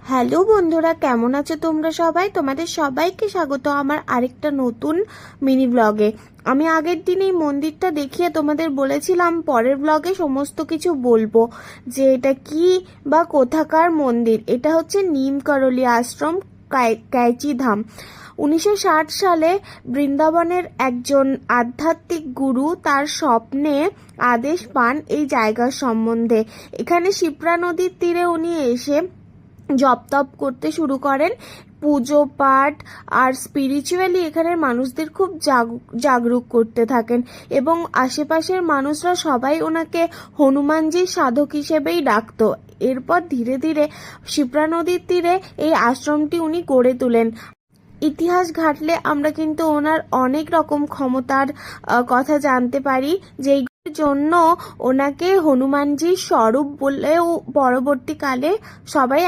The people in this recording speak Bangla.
হ্যালো বন্ধুরা, কেমন আছো তোমরা সবাই? তোমাদের সবাইকে স্বাগত আমার আরেকটা নতুন মিনি ব্লগে। আমি আগের দিন এই মন্দিরটা দেখিয়ে তোমাদের বলেছিলাম পরের ব্লগে সমস্ত কিছু বলবো, যে এটা কি বা কোথাকার মন্দির। এটা হচ্ছে নিম করলি আশ্রম, কাইচি ধাম। 1960 সালে বৃন্দাবনের একজন আধ্যাত্মিক গুরু তার স্বপ্নে আদেশ পান এই জায়গার সম্বন্ধে। এখানে শিপ্রা নদীর তীরে উনি এসে জপ তপ করতে শুরু করেন। পুজো পাঠ আর স্পিরিচুয়ালি এখানের মানুষদের খুব জাগরুক করতে থাকেন, এবং আশেপাশের মানুষরা সবাই ওনাকে হনুমানজির সাধক হিসেবেই ডাকতো। এরপর ধীরে ধীরে শিপ্রা নদীর তীরে এই আশ্রমটি উনি গড়ে তোলেন। ইতিহাস ঘাটলে আমরা কিন্তু ওনার অনেক রকম ক্ষমতার কথা জানতে পারি, যেই জন্য ওনাকে হনুমানজির স্বরূপ বলেও পরবর্তীকালে সবাই